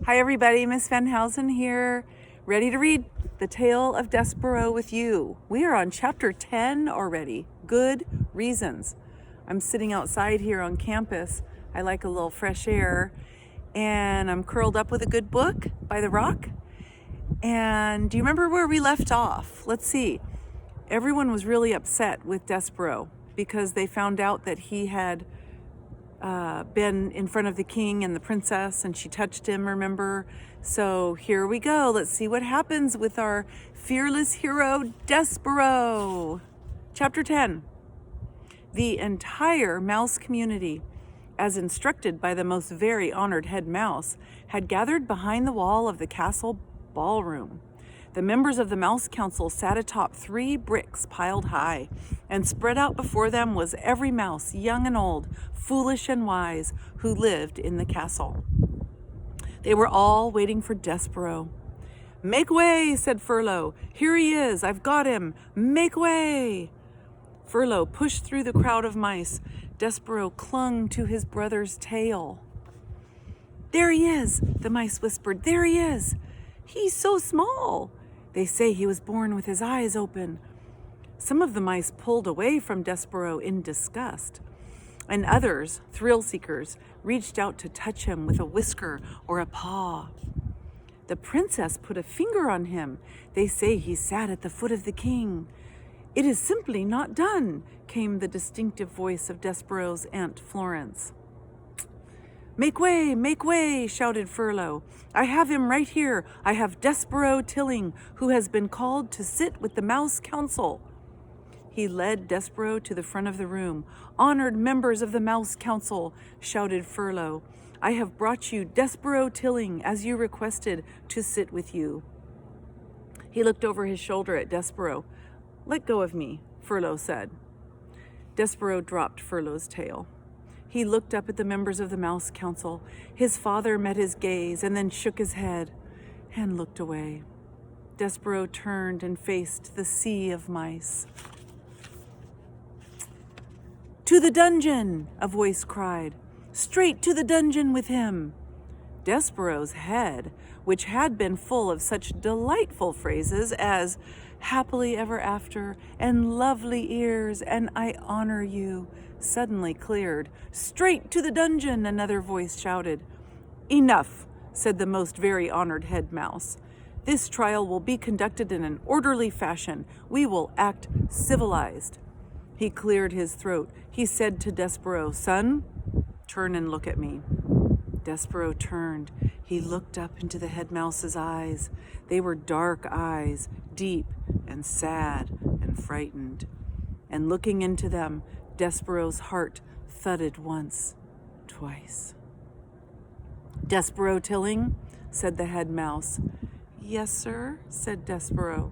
Hi everybody, Miss Van Housen here, ready to read The Tale of Despereaux with you. We are on chapter 10 already, Good Reasons. I'm sitting outside here on campus. I like a little fresh air, and I'm curled up with a good book by the rock. And do you remember where we left off? Let's see. Everyone was really upset with Despereaux because they found out that he had been in front of the king and the princess, and she touched him, remember? So here we go. Let's see what happens with our fearless hero, Despereaux. Chapter 10. The entire mouse community, as instructed by the most very honored head mouse, had gathered behind the wall of the castle ballroom. The members of the Mouse Council sat atop 3 bricks piled high, and spread out before them was every mouse, young and old, foolish and wise, who lived in the castle. They were all waiting for Despereaux. "Make way," said Furlough. "Here he is. I've got him. Make way." Furlough pushed through the crowd of mice. Despereaux clung to his brother's tail. "There he is," the mice whispered. "There he is. He's so small. They say he was born with his eyes open." Some of the mice pulled away from Despereaux in disgust, and others, thrill seekers, reached out to touch him with a whisker or a paw. The princess put a finger on him. They say he sat at the foot of the king. "It is simply not done," came the distinctive voice of Despereaux's Aunt Florence. Make way," shouted Furlough. "I have him right here. I have Despereaux Tilling, who has been called to sit with the Mouse Council." He led Despereaux to the front of the room. "Honored members of the Mouse Council," shouted Furlough, "I have brought you Despereaux Tilling, as you requested, to sit with you." He looked over his shoulder at Despereaux. "Let go of me," Furlough said. Despereaux dropped Furlough's tail. He looked up at the members of the Mouse Council. His father met his gaze and then shook his head and looked away. Despereaux turned and faced the sea of mice. "To the dungeon!" a voice cried. "Straight to the dungeon with him!" Despereaux's head, which had been full of such delightful phrases as "happily ever after" and "lovely ears" and "I honor you," suddenly cleared. "Straight to the dungeon!" another voice shouted. "Enough," said the most very honored head mouse. "This trial will be conducted in an orderly fashion. We will act civilized." He cleared his throat. He said to Despereaux, "Son, turn and look at me." Despereaux turned. He looked up into the head mouse's eyes. They were dark eyes, deep and sad and frightened. And looking into them, Despereaux's heart thudded once, twice. "Despereaux Tilling," said the head mouse. "Yes, sir," said Despereaux.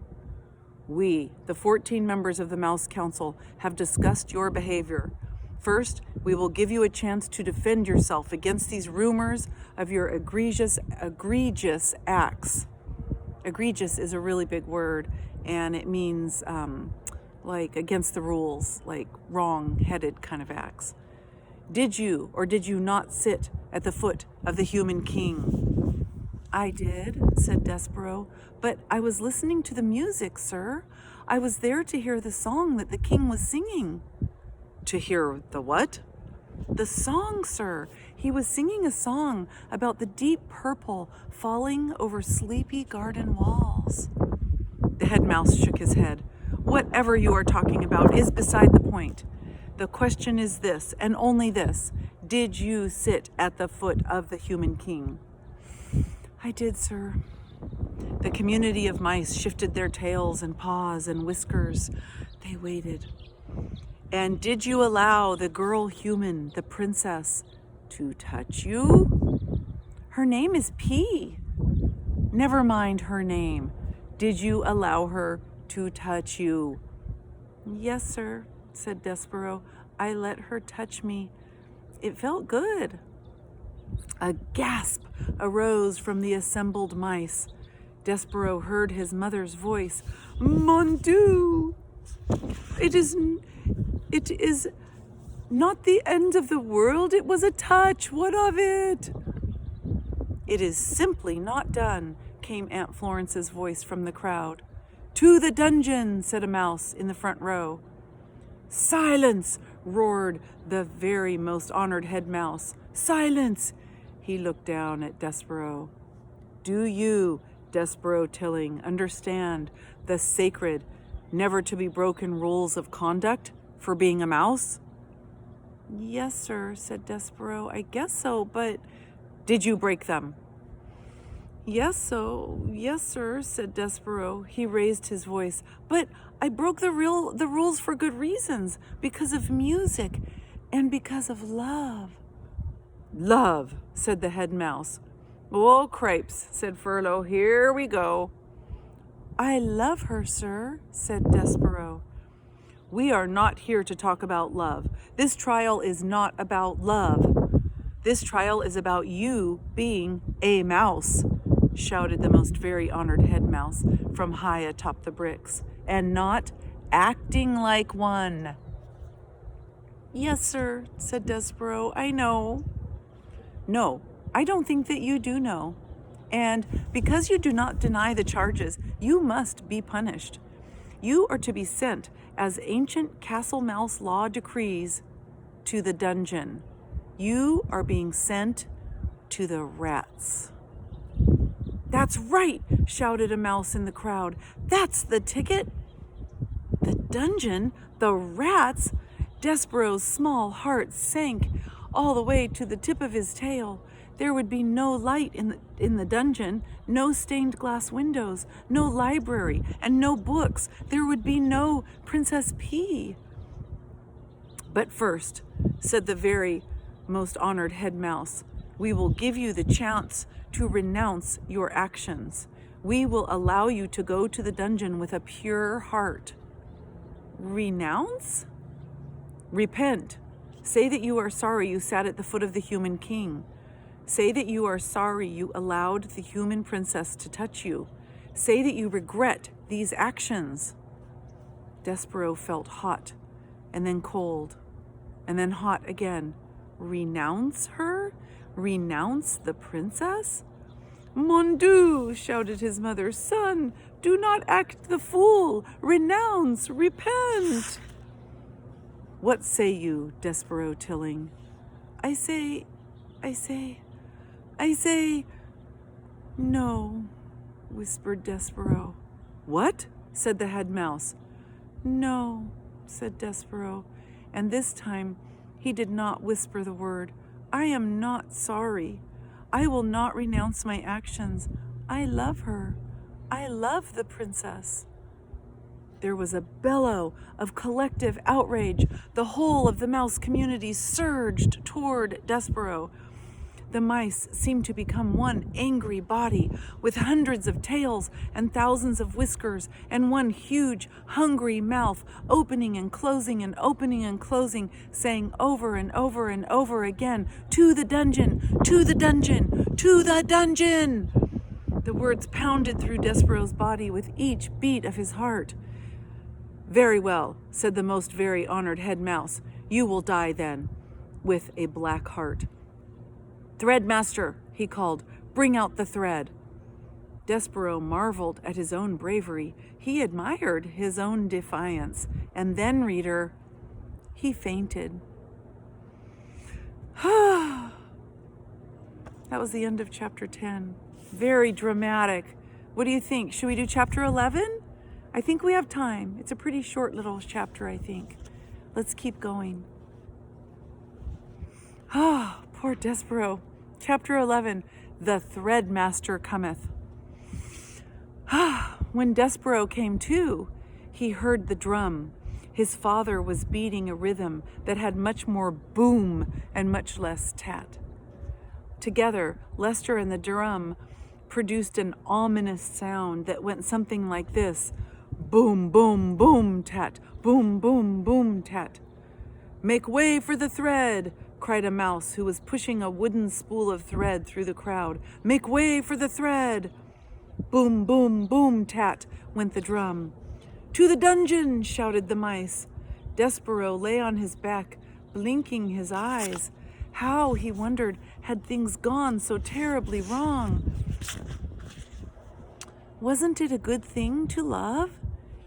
"We, the 14 members of the Mouse Council, have discussed your behavior. First, we will give you a chance to defend yourself against these rumors of your egregious acts." Egregious is a really big word, and it means like against the rules, like wrong-headed kind of acts. "Did you or did you not sit at the foot of the human king?" "I did," said Despereaux, "but I was listening to the music, sir. I was there to hear the song that the king was singing." "To hear the what?" "The song, sir. He was singing a song about the deep purple falling over sleepy garden walls." The head mouse shook his head. "Whatever you are talking about is beside the point. The question is this, and only this. Did you sit at the foot of the human king?" "I did, sir." The community of mice shifted their tails and paws and whiskers. They waited. "And did you allow the girl human, the princess, to touch you?" "Her name is P." "Never mind her name. Did you allow her to touch you?" "Yes, sir," said Despereaux. "I let her touch me. It felt good." A gasp arose from the assembled mice. Despereaux heard his mother's voice. "Mon Dieu! It is not the end of the world. It was a touch. What of it?" It is simply not done, came Aunt Florence's voice from the crowd. To the dungeon, said a mouse in the front row. Silence, roared the very most honored head mouse. Silence! He looked down at Despereaux. Do you, Despereaux Tilling, understand the sacred, never to be broken rules of conduct for being a mouse? Yes, sir, said Despereaux. I guess so, but did you break them? Yes, sir, said Despereaux. He raised his voice. But I broke the rules for good reasons, because of music and because of love. Love, said the head mouse. Oh, cripes, said Furlough. Here we go. I love her, sir, said Despereaux. We are not here to talk about love. This trial is not about love. This trial is about you being a mouse, shouted the most very honored head mouse from high atop the bricks, and not acting like one. Yes, sir, said Despereaux. I know. No, I don't think that you do know. And because you do not deny the charges, you must be punished. You are to be sent, as ancient castle mouse law decrees, to the dungeon. You are being sent to the rats. That's right, shouted a mouse in the crowd. That's the ticket. The dungeon? The rats? Despereaux's small heart sank all the way to the tip of his tail. There would be no light in the dungeon, no stained glass windows, no library, and no books. There would be no Princess P. But first, said the very most honored head mouse, we will give you the chance to renounce your actions. We will allow you to go to the dungeon with a pure heart. Renounce? Repent. Say that you are sorry you sat at the foot of the human king. Say that you are sorry you allowed the human princess to touch you. Say that you regret these actions. Despereaux felt hot, and then cold, and then hot again. Renounce her? Renounce the princess? Mon Dieu, shouted his mother. Son, do not act the fool. Renounce, repent. What say you, Despereaux Tilling? I say, no, whispered Despereaux. What? Said the head mouse. No, said Despereaux, and this time he did not whisper the word. I am not sorry. I will not renounce my actions. I love her. I love the princess. There was a bellow of collective outrage. The whole of the mouse community surged toward Despereaux. The mice seemed to become one angry body, with hundreds of tails and thousands of whiskers, and one huge, hungry mouth, opening and closing and opening and closing, saying over and over and over again, to the dungeon, to the dungeon, to the dungeon. The words pounded through Despereaux's body with each beat of his heart. Very well, said the most very honored head mouse. You will die then, with a black heart. Threadmaster, he called, bring out the thread. Despereaux marveled at his own bravery. He admired his own defiance. And then, reader, he fainted. That was the end of chapter 10. Very dramatic. What do you think? Should we do chapter 11? I think we have time. It's a pretty short little chapter, I think. Let's keep going. Poor Despereaux. Chapter 11, The Threadmaster Cometh. When Despereaux came to, he heard the drum. His father was beating a rhythm that had much more boom and much less tat. Together, Lester and the drum produced an ominous sound that went something like this. Boom, boom, boom, tat. Boom, boom, boom, tat. Make way for the thread, cried a mouse who was pushing a wooden spool of thread through the crowd. Make way for the thread. Boom, boom, boom, tat, went the drum. To the dungeon, shouted the mice. Despereaux lay on his back, blinking his eyes. How, he wondered, had things gone so terribly wrong? Wasn't it a good thing to love?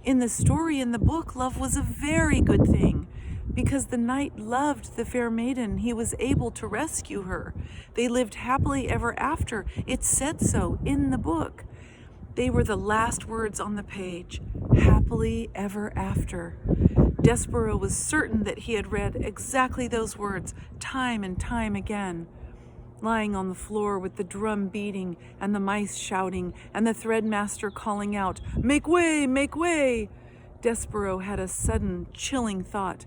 In the story in the book, love was a very good thing. Because the knight loved the fair maiden, he was able to rescue her. They lived happily ever after. It said so in the book. They were the last words on the page. Happily ever after. Despereaux was certain that he had read exactly those words time and time again. Lying on the floor with the drum beating and the mice shouting and the threadmaster calling out, "Make way, make way!" Despereaux had a sudden, chilling thought.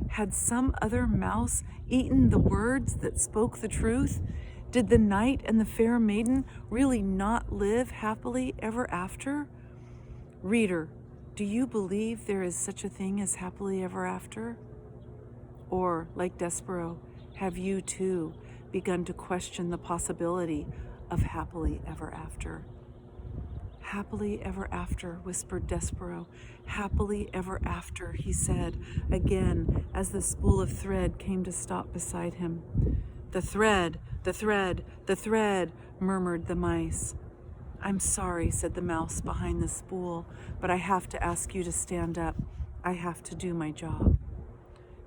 Had some other mouse eaten the words that spoke the truth? Did the knight and the fair maiden really not live happily ever after? Reader, do you believe there is such a thing as happily ever after? Or, like Despereaux, have you too begun to question the possibility of happily ever after? Happily ever after, whispered Despereaux. Happily ever after, he said again as the spool of thread came to stop beside him. The thread, the thread, the thread, murmured the mice. I'm sorry, said the mouse behind the spool, but I have to ask you to stand up. I have to do my job.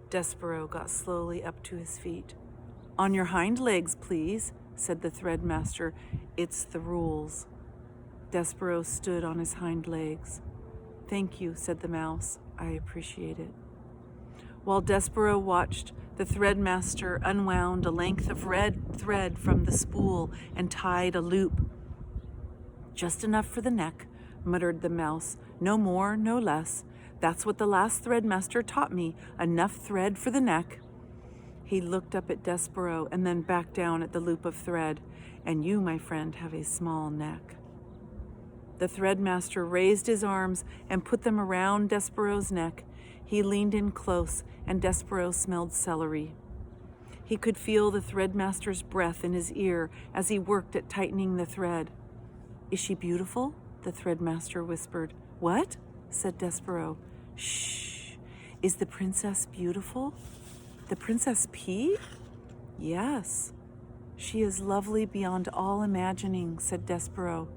Despereaux got slowly up to his feet. On your hind legs, please, said the threadmaster. It's the rules. Despereaux stood on his hind legs. Thank you, said the mouse. I appreciate it. While Despereaux watched, the threadmaster unwound a length of red thread from the spool and tied a loop. Just enough for the neck, muttered the mouse. No more, no less. That's what the last threadmaster taught me. Enough thread for the neck. He looked up at Despereaux and then back down at the loop of thread. And you, my friend, have a small neck. The threadmaster raised his arms and put them around Despereaux's neck. He leaned in close, and Despereaux smelled celery. He could feel the threadmaster's breath in his ear as he worked at tightening the thread. Is she beautiful? The threadmaster whispered. What? Said Despereaux. Shh. Is the princess beautiful? The Princess P? Yes. She is lovely beyond all imagining, said Despereaux.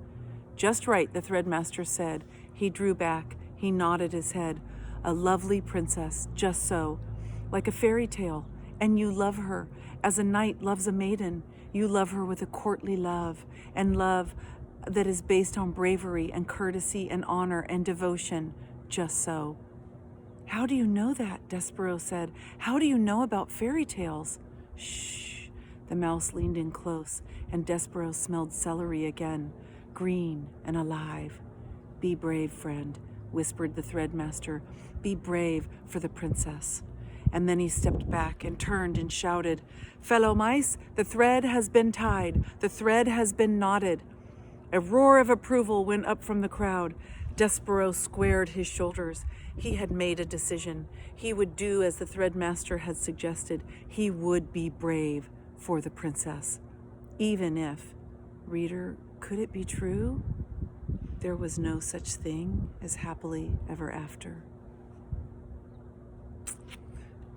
Just right, the threadmaster said. He drew back. He nodded his head. A lovely princess, just so. Like a fairy tale. And you love her, as a knight loves a maiden. You love her with a courtly love, and love that is based on bravery and courtesy and honor and devotion. Just so. How do you know that? Despereaux said. How do you know about fairy tales? Shh. The mouse leaned in close, and Despereaux smelled celery again. Green and alive. Be brave, friend, whispered the threadmaster. Be brave for the princess. And then he stepped back and turned and shouted, Fellow mice, the thread has been tied. The thread has been knotted. A roar of approval went up from the crowd. Despereaux squared his shoulders. He had made a decision. He would do as the threadmaster had suggested. He would be brave for the princess. Even if, reader, could it be true? There was no such thing as happily ever after.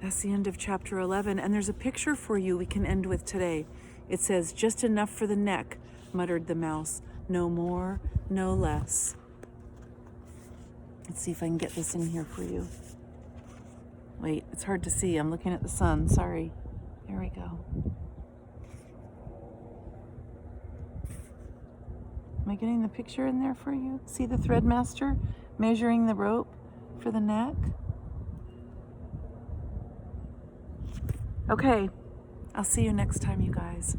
That's the end of chapter 11, and there's a picture for you we can end with today. It says, just enough for the neck, muttered the mouse. No more, no less. Let's see if I can get this in here for you. Wait, it's hard to see. I'm looking at the sun. Sorry. There we go. Am I getting the picture in there for you? See the threadmaster measuring the rope for the neck? Okay, I'll see you next time, you guys.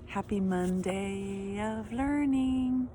Happy Monday of learning.